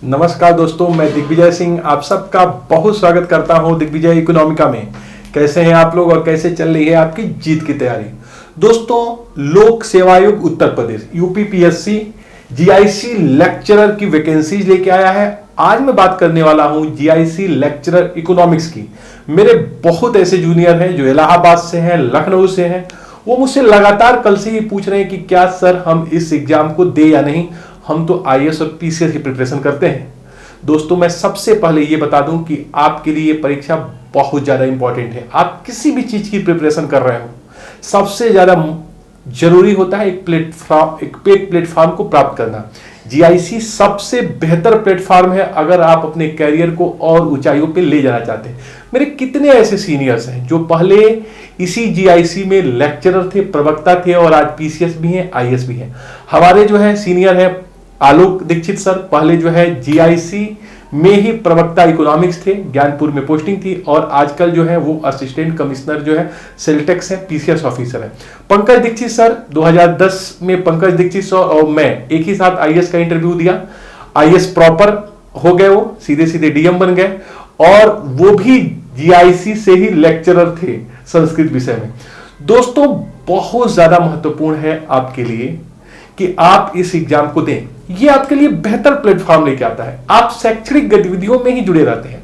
नमस्कार दोस्तों, मैं दिग्विजय सिंह आप सबका बहुत स्वागत करता हूं दिग्विजय इकोनॉमिका में। कैसे हैं आप लोग और कैसे चल रही है आपकी जीत की तैयारी। दोस्तों, लोक सेवा आयोग Uttar Pradesh UPPSC GIC lecturer की वैकेंसीज लेके आया है। आज मैं बात करने वाला हूं जीआईसी लेक्चरर इकोनॉमिक्स की। मेरे बहुत ऐसे जूनियर हैं जो इलाहाबाद से हैं, लखनऊ से हैं। वो मुझसे लगातार कल से ही पूछ रहे हैं कि क्या सर हम इस एग्जाम को दे या नहीं। हम तो आईएएस और पीसीएस की प्रिपरेशन करते हैं। दोस्तों, मैं सबसे पहले ये बता दूं कि आपके लिए ये परीक्षा बहुत ज्यादा इंपॉर्टेंट है। आप किसी भी चीज की प्रिपरेशन कर रहे हो, सबसे ज्यादा जरूरी होता है एक प्लेटफॉर्म को प्राप्त करना। जीआईसी सबसे बेहतर प्लेटफॉर्म है अगर आप अपने कैरियर को और ऊंचाइयों पे ले जाना चाहते हैं। मेरे कितने ऐसे सीनियर्स हैं जो पहले इसी जीआईसी में लेक्चरर थे, प्रवक्ता थे और आज पीसीएस भी हैं, आईएएस भी हैं। हमारे जो है सीनियर है आलोक दीक्षित सर, पहले जो है जीआईसी में ही प्रवक्ता इकोनॉमिक्स थे, ज्ञानपुर में पोस्टिंग थी और आजकल जो है वो असिस्टेंट कमिश्नर जो है सेल्टेक्स है, पीसीएस ऑफिसर है। पंकज दीक्षित सर 2010 में पंकज दीक्षित सर और मैं एक ही साथ आईएएस का इंटरव्यू दिया। आईएएस प्रॉपर हो गए, वो सीधे सीधे डीएम बन गए और वो भी जीआईसी से ही लेक्चरर थे संस्कृत विषय में। दोस्तों, बहुत ज्यादा महत्वपूर्ण है आपके लिए कि आप इस एग्जाम को दें। ये आपके लिए बेहतर प्लेटफॉर्म लेके आता है। आप शैक्षणिक गतिविधियों में ही जुड़े रहते हैं।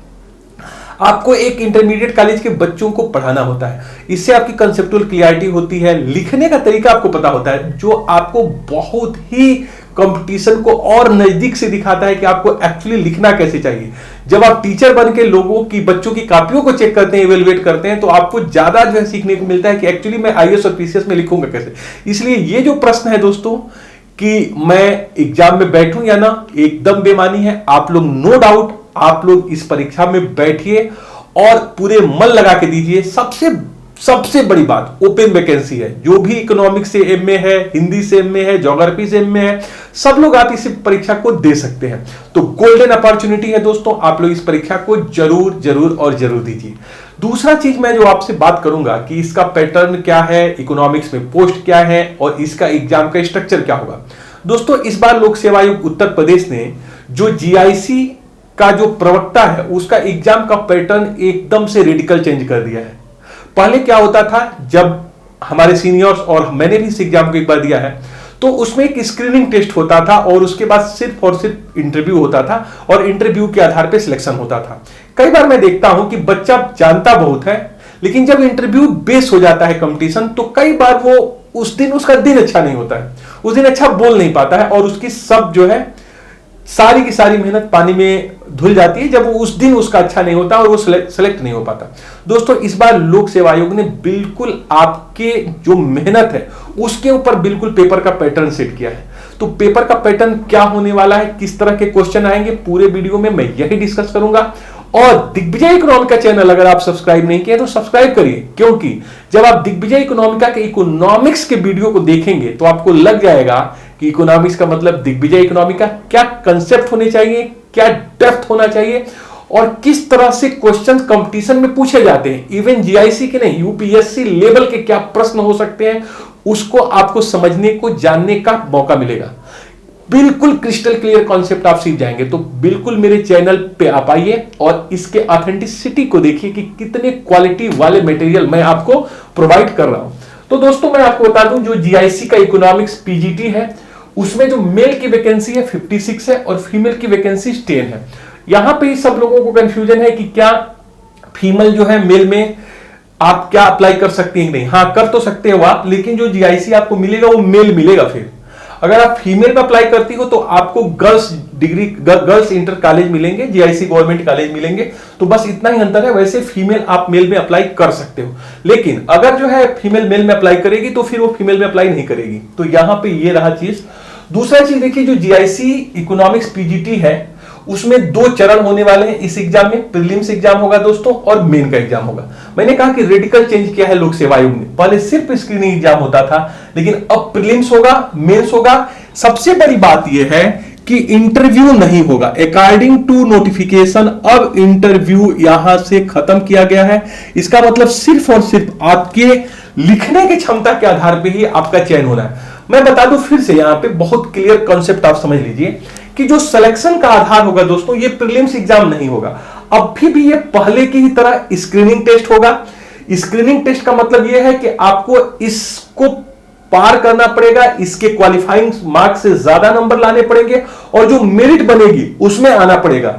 आपको एक इंटरमीडिएट कॉलेज के बच्चों को पढ़ाना होता है। इससे आपकी कंसेप्चुअल क्लियरिटी होती है, लिखने का तरीका आपको पता होता है, जो आपको बहुत ही कंपटीशन को और नजदीक से दिखाता है कि आपको एक्चुअली लिखना कैसे चाहिए। जब आप टीचर बन के लोगों की, बच्चों की कॉपियों को चेक करते हैं, इवेलुएट करते हैं, तो आपको ज्यादा जो है सीखने को मिलता है कि एक्चुअली मैं आईएएस और पीसीएस में लिखूंगा कैसे। इसलिए ये जो प्रश्न है दोस्तों कि मैं एग्जाम में बैठूं या ना, एकदम बेमानी है। आप लोग नो डाउट आप लोग इस परीक्षा में बैठिए और पूरे मन लगा के दीजिए। सबसे बड़ी बात, ओपन वैकेंसी है। जो भी इकोनॉमिक्स से एमए है, हिंदी से एमए है, ज्योग्राफी से एमए है, सब लोग आप इस परीक्षा को दे सकते हैं। तो गोल्डन अपॉर्चुनिटी है दोस्तों, आप लोग इस परीक्षा को जरूर दीजिए। दूसरा चीज मैं जो आपसे बात करूंगा कि इसका पैटर्न क्या है, इकोनॉमिक्स में पोस्ट क्या है और इसका एग्जाम का स्ट्रक्चर क्या होगा। दोस्तों, इस बार लोक सेवा आयोग उत्तर प्रदेश ने जो जीआईसी का जो प्रवक्ता है उसका एग्जाम का पैटर्न एकदम से रेडिकल चेंज कर दिया है। पहले क्या होता था, जब हमारे सीनियर्स और मैंने भी इस एग्जाम को एक बार दिया है, तो उसमें एक स्क्रीनिंग टेस्ट होता था और उसके बाद सिर्फ और सिर्फ इंटरव्यू होता था और इंटरव्यू के आधार पर सिलेक्शन होता था। कई बार मैं देखता हूं कि बच्चा जानता बहुत है, लेकिन जब इंटरव्यू बेस हो जाता है कंपटीशन, तो कई बार वो उस दिन उसका दिन अच्छा नहीं होता है, उस दिन अच्छा बोल नहीं पाता है और उसकी सब जो है सारी की सारी मेहनत पानी में धुल जाती है जब वो उस दिन उसका अच्छा नहीं होता और वो सेलेक्ट नहीं हो पाता। दोस्तों, इस बार लोक सेवा आयोग ने बिल्कुल आपके जो मेहनत है उसके ऊपर बिल्कुल पेपर का पैटर्न सेट किया है। तो पेपर का पैटर्न क्या होने वाला है, किस तरह के क्वेश्चन आएंगे, पूरे वीडियो में मैं यही डिस्कस करूंगा। और दिग्विजय इकोनॉमिका चैनल अगर आप सब्सक्राइब नहीं किए तो सब्सक्राइब करिए, क्योंकि जब आप दिग्विजय इकोनॉमिका के इकोनॉमिक्स के वीडियो को देखेंगे तो आपको लग जाएगा कि इकोनॉमिक्स का मतलब दिग्विजय इकोनॉमिका, क्या कंसेप्ट होने चाहिए, क्या डेप्थ होना चाहिए और किस तरह से क्वेश्चन कंपटीशन में पूछे जाते हैं। इवन जीआईसी के नहीं, यूपीएससी लेवल के क्या प्रश्न हो सकते हैं, उसको आपको समझने को, जानने का मौका मिलेगा। बिल्कुल क्रिस्टल क्लियर कॉन्सेप्ट आप सीख जाएंगे। तो बिल्कुल मेरे चैनल पे आप आइए और इसके ऑथेंटिसिटी को देखिए कि कितने क्वालिटी वाले मटेरियल मैं आपको प्रोवाइड कर रहा हूं। तो दोस्तों, मैं आपको बता दूं, जो जीआईसी का इकोनॉमिक्स पीजीटी है उसमें जो मेल की वैकेंसी है 56 है और फीमेल की वैकेंसी 10 है। यहां पे सब लोगों को कंफ्यूजन है कि क्या फीमेल जो है मेल में आप क्या अप्लाई कर सकती हैं? नहीं, हाँ कर तो सकते हो आप, लेकिन जो जीआईसी आपको मिलेगा वो मेल मिलेगा। फिर अगर आप फीमेल में अप्लाई करती हो तो आपको girls degree, girls inter college मिलेंगे, जीआईसी गवर्नमेंट कॉलेज मिलेंगे। तो बस इतना ही अंतर है। वैसे फीमेल आप मेल में अप्लाई कर सकते हो, लेकिन अगर जो है फीमेल मेल में अप्लाई करेगी तो फिर वो फीमेल में अप्लाई नहीं करेगी। तो यहां पे ये रहा चीज। दूसरा चीज देखिए, जो जीआईसी इकोनॉमिक्स पीजीटी है उसमें 2 चरण होने वाले हैं इस एग्जाम में। प्रीलिम्स एग्जाम होगा दोस्तों और मेन का एग्जाम होगा। मैंने कहा कि रेडिकल चेंज किया है लोक सेवा आयोग ने। पहले सिर्फ स्क्रीनिंग एग्जाम होता था, लेकिन अब प्रीलिम्स होगा, मेंस होगा। सबसे बड़ी बात यह है कि इंटरव्यू नहीं होगा। अकॉर्डिंग टू नोटिफिकेशन अब इंटरव्यू यहां से खत्म किया गया है। इसका मतलब सिर्फ और सिर्फ आपके लिखने की क्षमता के आधार पर ही आपका चयन होना है। मैं बता दूं फिर से, यहां पे बहुत क्लियर कॉन्सेप्ट आप समझ लीजिए कि जो सिलेक्शन का आधार होगा दोस्तों, ये प्रीलिम्स एग्जाम नहीं होगा। अभी भी ये पहले की ही तरह स्क्रीनिंग टेस्ट होगा। स्क्रीनिंग टेस्ट का मतलब ये है कि आपको इसको पार करना पड़ेगा, इसके क्वालिफाइंग मार्क्स से ज्यादा नंबर लाने पड़ेंगे और जो मेरिट बनेगी उसमें आना पड़ेगा।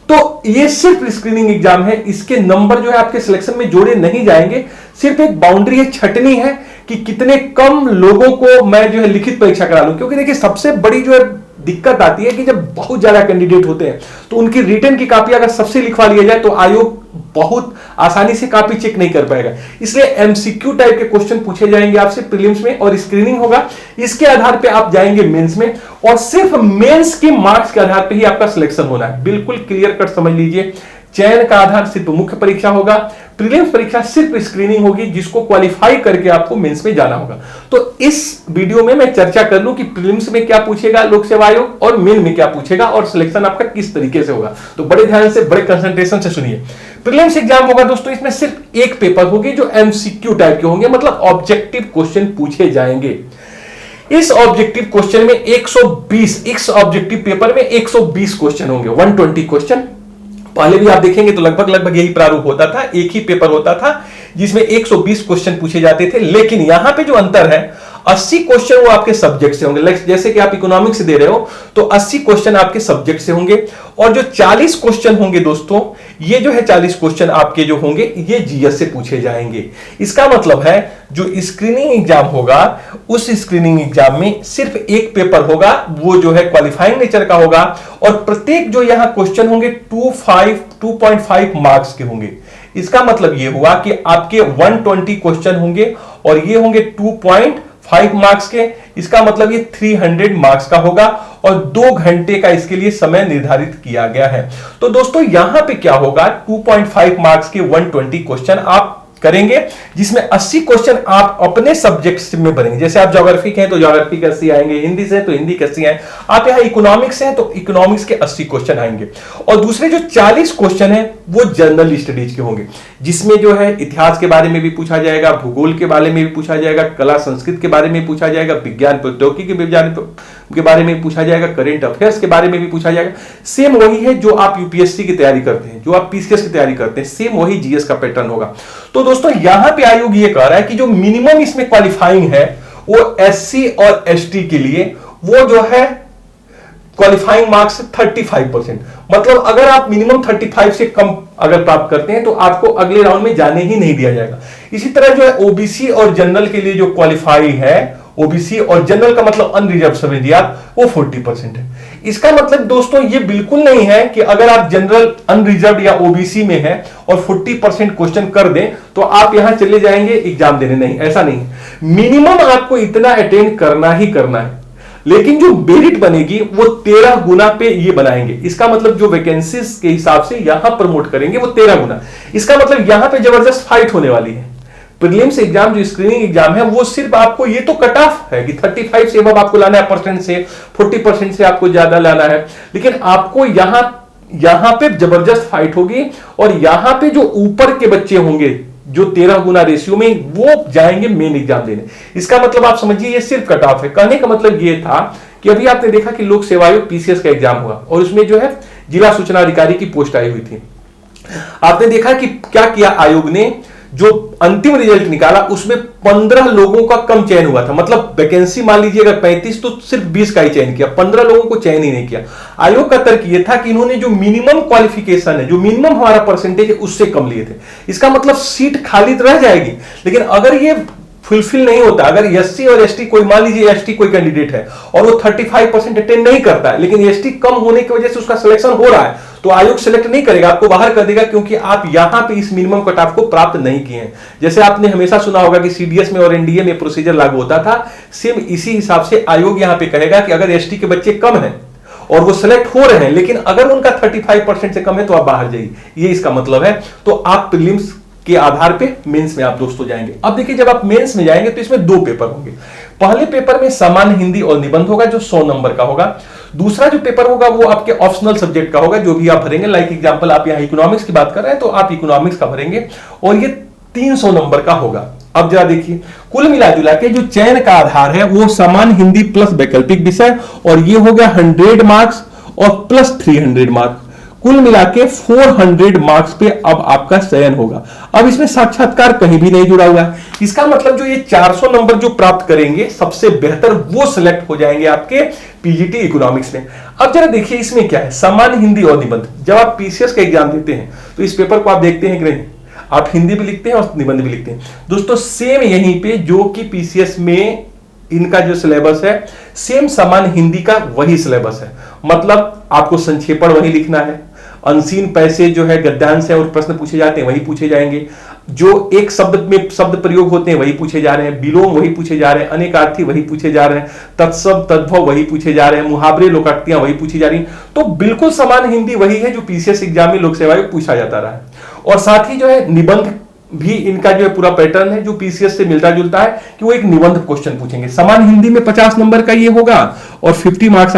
तो ये सिर्फ स्क्रीनिंग एग्जाम है, इसके नंबर जो है आपके सिलेक्शन में जोड़े नहीं जाएंगे। सिर्फ एक बाउंड्री है, छटनी है कि कितने कम लोगों को मैं जो है लिखित परीक्षा करा लूं। क्योंकि देखिए सबसे बड़ी जो है दिक्कत आती है कि जब बहुत ज्यादा कैंडिडेट होते हैं तो उनकी रिटर्न की कॉपी अगर सबसे लिखवा लिया जाए तो आयोग बहुत आसानी से कॉपी चेक नहीं कर पाएगा। इसलिए एमसीक्यू टाइप के क्वेश्चन पूछे जाएंगे आपसे प्रीलिम्स में और स्क्रीनिंग होगा। इसके आधार पे आप जाएंगे मेंस में और सिर्फ मेंस के मार्क्स के आधार पे ही आपका सिलेक्शन होना है। बिल्कुल क्लियर कट समझ लीजिए। चयन का आधार सिर्फ मुख्य परीक्षा होगा, प्रीलिम्स परीक्षा सिर्फ स्क्रीनिंग होगी जिसको क्वालिफाई करके आपको मेंस में जाना होगा। तो इस वीडियो में मैं चर्चा कर लूं कि प्रीलिम्स में क्या पूछेगा लोक सेवा आयोग और मेन में क्या पूछेगा और सिलेक्शन आपका किस तरीके से होगा। तो बड़े ध्यान से, बड़े कंसंट्रेशन से सुनिए। प्रीलिम्स एग्जाम होगा दोस्तों, इसमें सिर्फ एक पेपर होगी जो एमसीक्यू टाइप के होंगे, मतलब ऑब्जेक्टिव क्वेश्चन पूछे जाएंगे। इस ऑब्जेक्टिव क्वेश्चन में 120, इस ऑब्जेक्टिव पेपर में 120 क्वेश्चन होंगे, 120 क्वेश्चन। पहले भी आप देखेंगे तो लगभग यही प्रारूप होता था, एक ही पेपर होता था जिसमें 120 क्वेश्चन पूछे जाते थे। लेकिन यहां पे जो अंतर है, 80 क्वेश्चन वो आपके सब्जेक्ट से होंगे। जैसे कि आप इकोनॉमिक्स से दे रहे हो तो 80 क्वेश्चन आपके सब्जेक्ट से होंगे और जो 40 क्वेश्चन होंगे दोस्तों, ये जो है 40 क्वेश्चन आपके जो होंगे ये जीएस से पूछे जाएंगे। इसका मतलब है जो स्क्रीनिंग एग्जाम होगा उस स्क्रीनिंग एग्जाम में सिर्फ एक पेपर होगा, वो जो है क्वालिफाइंग नेचर का होगा और प्रत्येक जो यहां क्वेश्चन होंगे 2.5 मार्क्स के होंगे। इसका मतलब ये हुआ कि आपके 120 क्वेश्चन होंगे और ये होंगे 2.5 मार्क्स के। इसका मतलब ये 300 मार्क्स का होगा और 2 घंटे का इसके लिए समय निर्धारित किया गया है। तो दोस्तों यहां पे क्या होगा, 2.5 मार्क्स के 120 क्वेश्चन आप करेंगे जिसमें 80 क्वेश्चन आप अपने सब्जेक्ट में बनेंगे। जैसे आप ज्योग्राफी के हैं तो ज्योग्राफी के 80 आएंगे, हिंदी से तो हिंदी के 80 आएंगे, आप यहां इकोनॉमिक्स से हैं तो इकोनॉमिक्स के 80 क्वेश्चन आएंगे। और दूसरे जो 40 क्वेश्चन हैं वो जनरल स्टडीज के होंगे, जिसमें जो है इतिहास के बारे में भी पूछा जाएगा, भूगोल के बारे में भी पूछा जाएगा, कला संस्कृत के बारे में पूछा जाएगा, विज्ञान प्रौद्योगिकी के बारे में पूछा जाएगा, करेंट अफेयर्स के बारे में भी पूछा जाएगा। सेम वही है जो आप यूपीएससी की तैयारी करते हैं, जो आप पीसीएस की तैयारी करते हैं, सेम वही जीएस का पैटर्न होगा। तो दोस्तों यहां पे आयोग ये कह रहा है कि जो मिनिमम इसमें क्वालिफाइंग है वो एससी और एसटी के लिए वो जो है क्वालिफाइंग मार्क्स 35%। मतलब अगर आप मिनिमम 35 से कम अगर प्राप्त करते हैं तो आपको अगले राउंड में जाने ही नहीं दिया जाएगा। इसी तरह जो है ओबीसी और जनरल के लिए जो क्वालिफाई है, ओबीसी और जनरल का मतलब अनरिजर्व समझिए आप, वो 40% है। इसका मतलब दोस्तों ये बिल्कुल नहीं है कि अगर आप जनरल, अनरिजर्व या ओबीसी में हैं और 40% क्वेश्चन कर दें तो आप यहां चले जाएंगे एग्जाम देने, नहीं, ऐसा नहीं है। मिनिमम आपको इतना अटेंड करना ही करना है, लेकिन जो मेरिट बनेगी वो 13 गुना पे ये बनाएंगे। इसका मतलब जो वैकेंसीज के हिसाब से यहां प्रमोट करेंगे वो 13 गुना। इसका मतलब यहां पे जबरदस्त फाइट होने वाली है। प्रीलिम्स एग्जाम जो स्क्रीनिंग एग्जाम है वो सिर्फ आपको, ये तो कट ऑफ है कि 35 से अब आपको लाना है परसेंट से, 40% से आपको ज्यादा लाना है, लेकिन आपको यहां पे जबरदस्त फाइट होगी और यहां पे जो ऊपर के बच्चे होंगे जो 13 गुना रेशियो में, वो जाएंगे मेन एग्जाम देने। इसका मतलब आप समझिए ये सिर्फ कट ऑफ है। कहने का मतलब ये था कि अभी आपने देखा कि लोक सेवा आयोग पीसीएस का एग्जाम हुआ और उसमें जो है जिला सूचना अधिकारी की पोस्ट आई हुई थी। आपने देखा कि क्या किया आयोग ने, जो अंतिम रिजल्ट निकाला उसमें 15 लोगों का कम चयन हुआ था। मतलब वैकेंसी मान लीजिए अगर 35 तो सिर्फ 20 का ही चयन किया, 15 लोगों को चयन ही नहीं किया। आयोग का तर्क यह था कि इन्होंने जो मिनिमम क्वालिफिकेशन है, जो मिनिमम हमारा परसेंटेज है, उससे कम लिए थे। इसका मतलब सीट खाली तो रह जाएगी, लेकिन अगर ये फुलफिल नहीं होता, अगर एससी और एसटी, कोई मान लीजिए एसटी कोई कैंडिडेट है और वो 35% अटेंड नहीं करता है, लेकिन एसटी कम होने की वजह से उसका सिलेक्शन हो रहा है, तो आयोग सिलेक्ट नहीं करेगा, आपको बाहर कर देगा, क्योंकि आप यहां पे इस मिनिमम कट ऑफ को प्राप्त नहीं किए हैं। जैसे आपने हमेशा सुना होगा कि सीडीएस में और एनडीए में प्रोसीजर लागू होता था, सेम इसी हिसाब से आयोग यहां पे कहेगा कि अगर एसटी के बच्चे कम हैं और वो सिलेक्ट हो रहे हैं, लेकिन अगर उनका 35% से कम है तो आप बाहर जाइए, ये इसका मतलब है। तो आप प्रीलिम्स के आधार पे मेंस में आप दोस्तों जाएंगे। अब देखिए जब आप मेंस में जाएंगे तो इसमें 2 पेपर होंगे। पहले पेपर में सामान्य हिंदी और निबंध होगा जो 100 नंबर का होगा। दूसरा जो पेपर होगा वो आपके ऑप्शनल सब्जेक्ट का होगा, जो भी आप भरेंगे। लाइक एग्जांपल आप यहां इकोनॉमिक्स की बात कर रहे हैं तो आप इकोनॉमिक्स का भरेंगे और ये 300 नंबर का होगा। अब जरा देखिए कुल मिला जुला के जो चयन का आधार है वो सामान्य हिंदी प्लस वैकल्पिक विषय, और ये हो गया 100 मार्क्स और प्लस 300 मार्क, कुल मिला के 400 मार्क्स पे अब आपका चयन होगा। अब इसमें साक्षात्कार कहीं भी नहीं जुड़ा हुआ है। इसका मतलब जो ये 400 नंबर जो प्राप्त करेंगे सबसे बेहतर वो सिलेक्ट हो जाएंगे आपके पीजीटी इकोनॉमिक्स में। अब जरा देखिए इसमें क्या है, सामान्य हिंदी और निबंध। जब आप पीसीएस का एग्जाम देते हैं तो इस पेपर को आप देखते हैं कि नहीं, आप हिंदी भी लिखते हैं और निबंध भी लिखते हैं। दोस्तों सेम यहीं पे जो कि पीसीएस में इनका जो सिलेबस है सेम सामान्य हिंदी का वही सिलेबस है। मतलब आपको संक्षेपण वही लिखना है, अनसीन पैसे जो है गद्यांश है और प्रश्न पूछे जाते हैं वही पूछे जाएंगे, जो एक शब्द में शब्द प्रयोग होते हैं वही पूछे जा रहे हैं, विलोम वही पूछे जा रहे हैं, अनेकार्थी वही पूछे जा रहे हैं, तत्सम तद्भव वही पूछे जा रहे हैं, मुहावरे लोकोक्तियां वही पूछी जा रही हैं। तो बिल्कुल समान हिंदी वही है जो पीसीएस एग्जाम में लोक सेवा आयोग पूछा जाता रहा है। और साथ ही जो है निबंध भी इनका जो है पूरा पैटर्न है जो पीसीएस से मिलता जुलता है कि वो एक निबंध क्वेश्चन पूछेंगे। समान हिंदी में 50 नंबर का ये होगा और 50 मार्क्स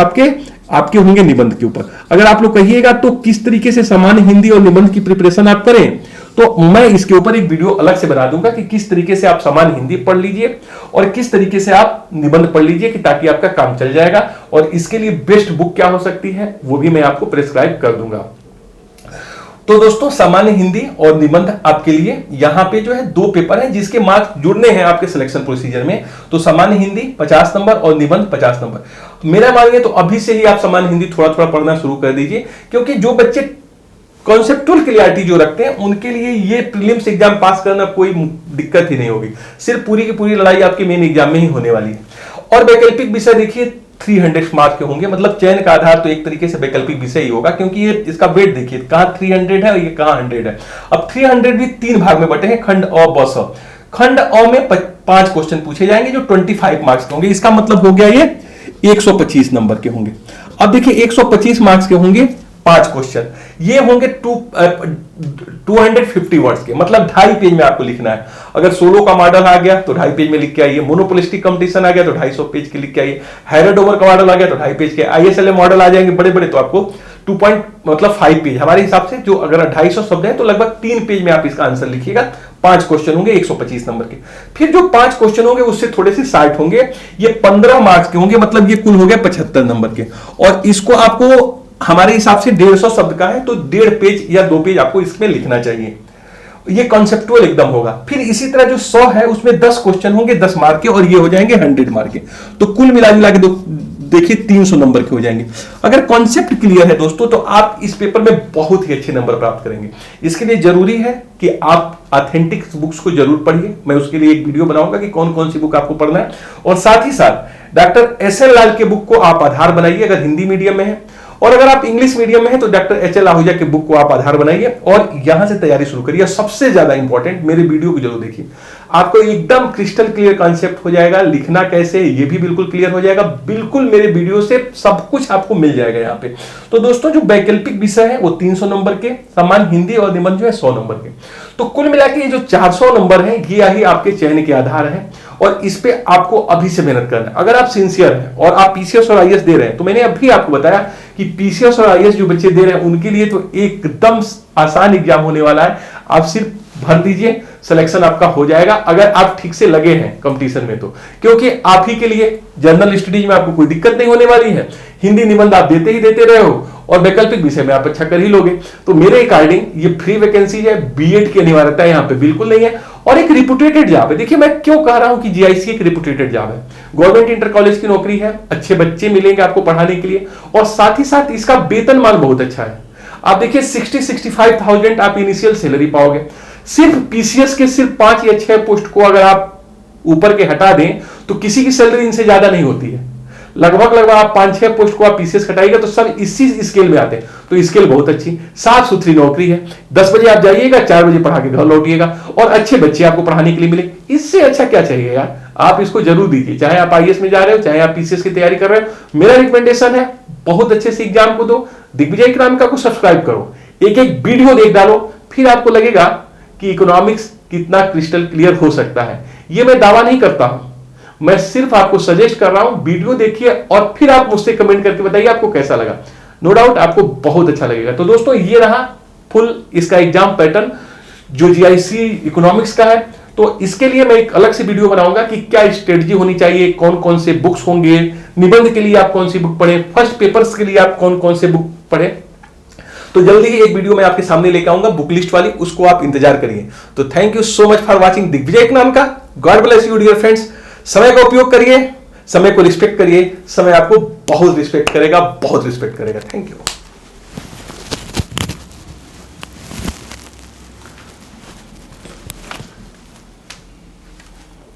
आपके होंगे निबंध के ऊपर। अगर आप लोग कहिएगा तो किस तरीके से समान हिंदी और निबंध की प्रिपरेशन आप करें, तो मैं इसके ऊपर एक वीडियो अलग से बना दूंगा कि किस तरीके से आप समान हिंदी पढ़ लीजिए और किस तरीके से आप निबंध पढ़ लीजिए कि ताकि आपका काम चल जाएगा। और इसके लिए बेस्ट बुक क्या हो सकती है वो भी मैं आपको प्रेस्क्राइब कर दूंगा। तो दोस्तों सामान्य हिंदी और निबंध आपके लिए यहां पे जो है 2 पेपर हैं जिसके मार्क्स जुड़ने हैं आपके सिलेक्शन प्रोसीजर में। तो सामान्य हिंदी 50 नंबर और निबंध 50 नंबर। मेरा मानिए तो अभी से ही आप सामान्य हिंदी थोड़ा थोड़ा पढ़ना शुरू कर दीजिए, क्योंकि जो बच्चे कॉन्सेप्टुअल क्लियरिटी जो रखते हैं उनके लिए ये प्रीलिम्स एग्जाम पास करना कोई दिक्कत ही नहीं होगी। सिर्फ पूरी की पूरी लड़ाई आपके मेन एग्जाम में ही होने वाली है। और वैकल्पिक विषय देखिए 300 मार्क्स के होंगे, मतलब चयन का आधार तो एक तरीके से वैकल्पिक विषय ही होगा, क्योंकि ये इसका वेट देखिए कहां 300 है और ये कहां 100 है। अब 300 भी 3 भाग में बटे हैं, खंड अ ब स। खंड अ में 5 क्वेश्चन पूछे जाएंगे जो 25 मार्क्स के होंगे। इसका मतलब हो गया ये 125 नंबर के होंगे। अब देखिए 125 मार्क्स के होंगे 5 क्वेश्चन, ये होंगे 250 वर्ड्स के, मतलब 2.5 पेज में आपको लिखना है। अगर सोलो का मॉडल आ गया तो 2.5 पेज में लिख के आइए, मोनोपोलिस्टिक कंपटीशन आ गया तो 250 पेज के लिख के आइए, हैरेड ओवर का मॉडल आ गया तो 2.5 पेज के, आईएसएलए मॉडल आ जाएंगे बड़े बड़े तो आपको 5 पेज। हमारे हिसाब से जो अगर 250 शब्द है तो लगभग 3 पेज में आप इसका आंसर लिखिएगा। 5 क्वेश्चन होंगे 125 नंबर के। फिर जो 5 क्वेश्चन होंगे उससे थोड़े से 60 होंगे, ये 15 मार्क्स के होंगे, मतलब ये कुल हो गया 75 नंबर के। और इसको आपको हमारे हिसाब से 150 शब्द का है तो 1.5 पेज या 2 पेज आपको इसमें लिखना चाहिए। ये कॉन्सेप्टुअल एकदम होगा। फिर इसी तरह जो 100 है उसमें 10 क्वेश्चन होंगे 10 मार्क के, और ये हो जाएंगे 100 मार्क के। तो कुल मिला के देखिए 300 नंबर के हो जाएंगे। अगर कॉन्सेप्ट क्लियर है दोस्तों तो आप इस पेपर में बहुत ही अच्छे नंबर प्राप्त करेंगे। इसके लिए जरूरी है कि आप ऑथेंटिक बुक्स को जरूर पढ़िए। मैं उसके लिए एक वीडियो बनाऊंगा कि कौन कौन सी बुक आपको पढ़ना है। और साथ ही साथ डॉक्टर एस.एल. लाल के बुक को आप आधार बनाइए अगर हिंदी मीडियम में है, और अगर आप इंग्लिश मीडियम में हैं तो डॉक्टर एच.एल. आहूजा के बुक को आप आधार बनाइए और यहां से तैयारी शुरू करिए। सबसे ज्यादा इंपॉर्टेंट मेरे वीडियो को जरूर देखिए, आपको एकदम क्रिस्टल क्लियर कॉन्सेप्ट हो जाएगा। लिखना कैसे ये भी बिल्कुल क्लियर हो जाएगा। बिल्कुल मेरे वीडियो से सब कुछ आपको मिल जाएगा यहाँ पे। तो दोस्तों जो वैकल्पिक विषय है वो 300 नंबर के, सामान्य हिंदी और निबंध जो है 100 नंबर के। तो कुल मिला के ये जो 400 नंबर है ये ही आपके चयन के आधार है, और इस पे आपको अभी से मेहनत करना है। अगर आप सिंसियर हैं और आप पीसीएस और आईएएस दे रहे हैं तो मैंने अभी आपको बताया कि पीसीएस और आईएएस जो बच्चे दे रहे हैं उनके लिए तो एकदम आसान एग्जाम होने वाला है। आप सिर्फ भर दीजिए, सिलेक्शन आपका हो जाएगा अगर आप ठीक से लगे हैं कंपटीशन में तो, क्योंकि आप ही के लिए जनरल स्टडीज में आपको कोई दिक्कत नहीं होने वाली है। हिंदी निबंध आप देते ही देते रहे हो और वैकल्पिक विषय में आप अच्छा कर ही लोगे। तो मेरे अकॉर्डिंग ये फ्री वैकेंसी है, बीएड की अनिवार्यता यहाँ पे बिल्कुल नहीं है, और एक रिपुटेटेड जॉब है। देखिए मैं क्यों कह रहा हूं कि जीआईसी एक रिपुटेटेड जॉब है। गवर्नमेंट इंटर कॉलेज की नौकरी है, अच्छे बच्चे मिलेंगे आपको पढ़ाने के लिए, और साथ ही साथ इसका वेतनमान बहुत अच्छा है। आप देखिए 60-65,000 आप इनिशियल सैलरी पाओगे। सिर्फ पीसीएस के सिर्फ 5 या 6 पोस्ट को अगर आप ऊपर के हटा दें तो किसी की सैलरी इनसे ज्यादा नहीं होती है। लगभग आप 5-6 पोस्ट को आप पीसीएस हटाइएगा तो सब इसी स्केल में आते हैं। तो स्केल बहुत अच्छी साफ सुथरी नौकरी है। 10 बजे आप जाइएगा, 4 बजे पढ़ा के घर लौटिएगा, और अच्छे बच्चे आपको पढ़ाने के लिए मिले। इससे अच्छा क्या चाहिए यार। आप इसको जरूर दीजिए, चाहे आप आईएएस में जा रहे हो, चाहे आप पीसीएस की तैयारी कर रहे हो। मेरा रिकमेंडेशन है बहुत अच्छे से एग्जाम को दो, दिग्विजय इकोनॉमिका को सब्सक्राइब करो, एक एक वीडियो देख डालो, फिर आपको लगेगा कि इकोनॉमिक्स कितना क्रिस्टल क्लियर हो सकता है। ये मैं दावा नहीं करता हूं, मैं सिर्फ आपको सजेस्ट कर रहा हूं। वीडियो देखिए और फिर आप मुझसे कमेंट करके बताइए आपको कैसा लगा। नो डाउट आपको बहुत अच्छा लगेगा। तो दोस्तों ये रहा फुल इसका एग्जाम पैटर्न जो जीआईसी इकोनॉमिक्स का है। तो इसके लिए मैं एक अलग से वीडियो बनाऊंगा कि क्या स्ट्रेटजी होनी चाहिए, कौन कौन से बुक्स होंगे, निबंध के लिए आप कौन सी बुक पढ़े, फर्स्ट पेपर्स के लिए आप कौन कौन से बुक पढ़े। तो जल्दी ही एक वीडियो मैं आपके सामने लेकर आऊंगा बुक लिस्ट वाली, उसको आप इंतजार करिए। तो thank you so much for watching Digvijay Economica. God bless you dear friends. समय का उपयोग करिए, समय को रिस्पेक्ट करिए, समय आपको बहुत रिस्पेक्ट करेगा, बहुत रिस्पेक्ट करेगा। Thank you.